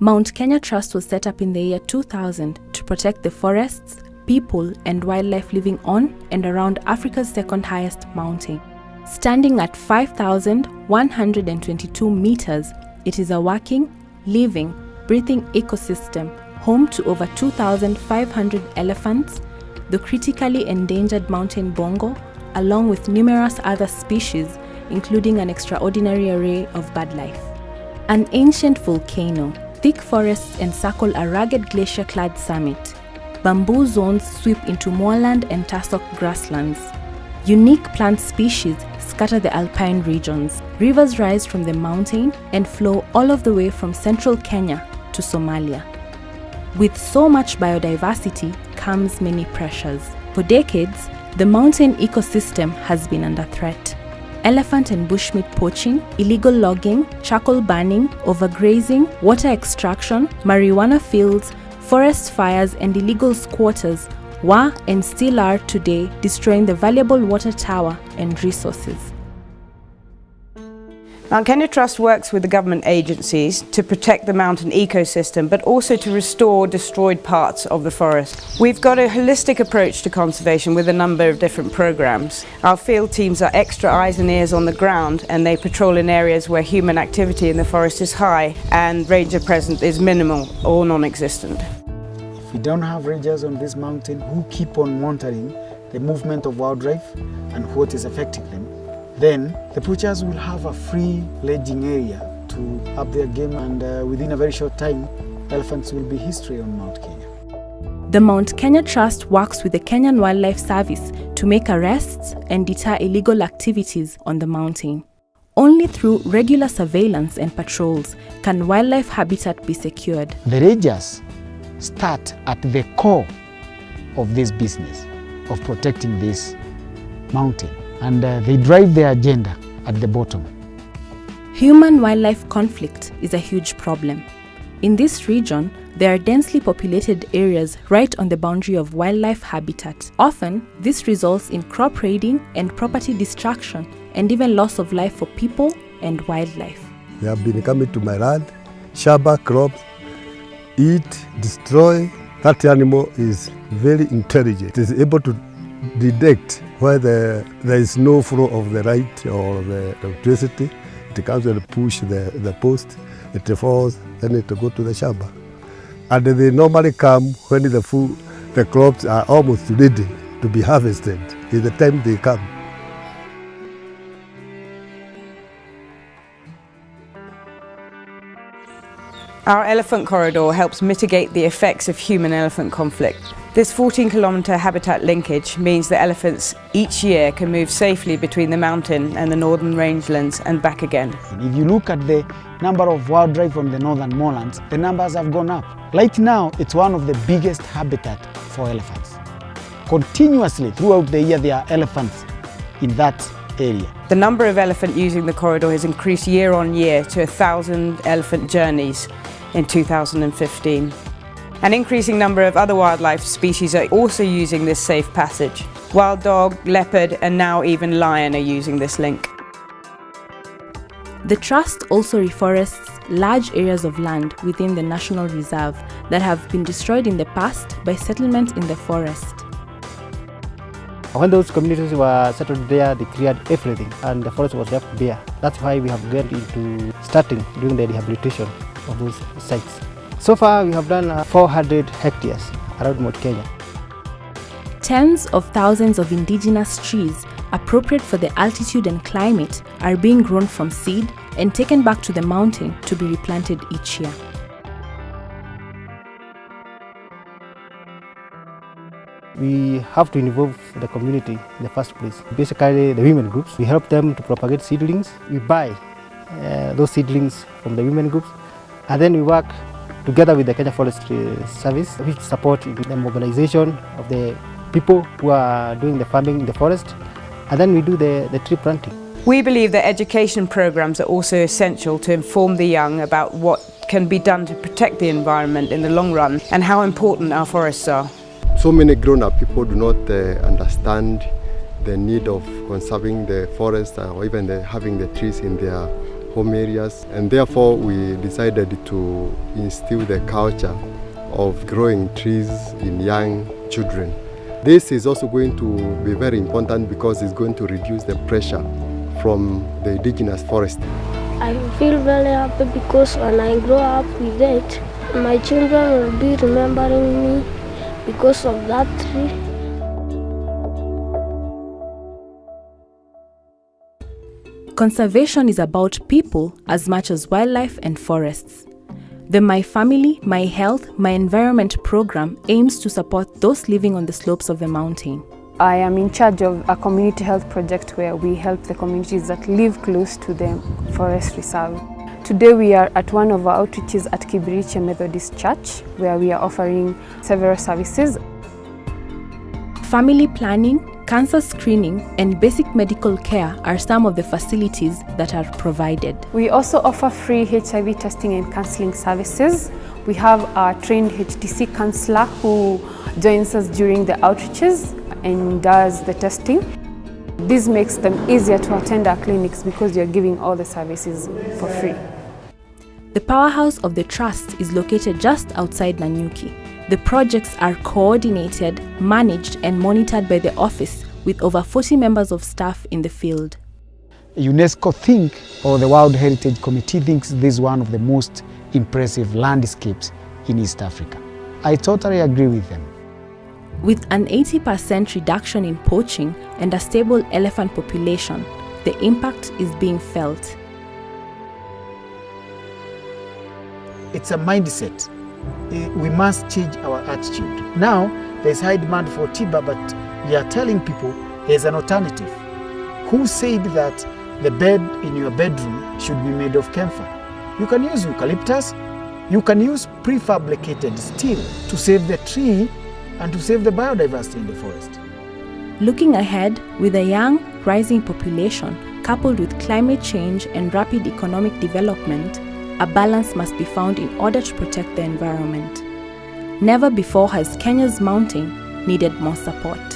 Mount Kenya Trust was set up in the year 2000 to protect the forests, people and wildlife living on and around Africa's second highest mountain. Standing at 5,122 meters, it is a working, living, breathing ecosystem home to over 2,500 elephants, the critically endangered mountain bongo, along with numerous other species, including an extraordinary array of bird life. An ancient volcano, thick forests encircle a rugged glacier-clad summit. Bamboo zones sweep into moorland and tussock grasslands. Unique plant species scatter the alpine regions. Rivers rise from the mountain and flow all of the way from central Kenya to Somalia. With so much biodiversity comes many pressures. For decades, the mountain ecosystem has been under threat. Elephant and bushmeat poaching, illegal logging, charcoal burning, overgrazing, water extraction, marijuana fields, forest fires and illegal squatters were and still are today destroying the valuable water tower and resources. Mount Kenya Trust works with the government agencies to protect the mountain ecosystem, but also to restore destroyed parts of the forest. We've got a holistic approach to conservation with a number of different programs. Our field teams are extra eyes and ears on the ground, and they patrol in areas where human activity in the forest is high and ranger presence is minimal or non-existent. If we don't have rangers on this mountain who keep on monitoring the movement of wildlife and what is affecting them, then the poachers will have a free ledging area to up their game, and within a very short time, elephants will be history on Mount Kenya. The Mount Kenya Trust works with the Kenyan Wildlife Service to make arrests and deter illegal activities on the mountain. Only through regular surveillance and patrols can wildlife habitat be secured. The rangers start at the core of this business of protecting this mountain, and they drive their agenda at the bottom. Human-wildlife conflict is a huge problem. In this region, there are densely populated areas right on the boundary of wildlife habitat. Often, this results in crop raiding and property destruction and even loss of life for people and wildlife. They have been coming to my land, shaba crops, eat, destroy. That animal is very intelligent. It is able to detect where there is no flow of the light or the electricity. It comes and push the post, it falls, then it go to the shamba. And they normally come when the crops are almost ready to be harvested. Is the time they come. Our elephant corridor helps mitigate the effects of human-elephant conflict. This 14-kilometre habitat linkage means that elephants each year can move safely between the mountain and the northern rangelands and back again. If you look at the number of wildlife from the northern moorlands, the numbers have gone up. Right now, it's one of the biggest habitat for elephants. Continuously throughout the year, there are elephants in that area. The number of elephant using the corridor has increased year on year to 1,000 elephant journeys in 2015. An increasing number of other wildlife species are also using this safe passage. Wild dog, leopard and now even lion are using this link. The Trust also reforests large areas of land within the National Reserve that have been destroyed in the past by settlement in the forest. When those communities were settled there, they cleared everything and the forest was left bare. That's why we have gone into starting doing the rehabilitation of those sites. So far, we have done 400 hectares around Mount Kenya. Tens of thousands of indigenous trees appropriate for the altitude and climate are being grown from seed and taken back to the mountain to be replanted each year. We have to involve the community in the first place. Basically, the women groups, we help them to propagate seedlings. We buy those seedlings from the women groups, and then we work together with the Kenya Forestry Service, which support the mobilization of the people who are doing the farming in the forest, and then we do the tree planting. We believe that education programs are also essential to inform the young about what can be done to protect the environment in the long run and how important our forests are. So many grown-up people do not understand the need of conserving the forest or even having the trees in their home areas, and therefore we decided to instill the culture of growing trees in young children. This is also going to be very important because it's going to reduce the pressure from the indigenous forest. I feel very happy because when I grow up with it, my children will be remembering me because of that tree. Conservation is about people as much as wildlife and forests. The My Family, My Health, My Environment program aims to support those living on the slopes of the mountain. I am in charge of a community health project where we help the communities that live close to the forest reserve. Today we are at one of our outreaches at Kibiriche Methodist Church, where we are offering several services. Family planning, cancer screening, and basic medical care are some of the facilities that are provided. We also offer free HIV testing and counseling services. We have a trained HTC counselor who joins us during the outreaches and does the testing. This makes them easier to attend our clinics because you're giving all the services for free. The powerhouse of the trust is located just outside Nanyuki. The projects are coordinated, managed, and monitored by the office with over 40 members of staff in the field. UNESCO or the World Heritage Committee thinks this is one of the most impressive landscapes in East Africa. I totally agree with them. With an 80% reduction in poaching and a stable elephant population, the impact is being felt. It's a mindset. We must change our attitude. Now, there's high demand for timber, but we are telling people there's an alternative. Who said that the bed in your bedroom should be made of camphor? You can use eucalyptus. You can use prefabricated steel to save the tree and to save the biodiversity in the forest. Looking ahead, with a young, rising population, coupled with climate change and rapid economic development, a balance must be found in order to protect the environment. Never before has Kenya's mountain needed more support.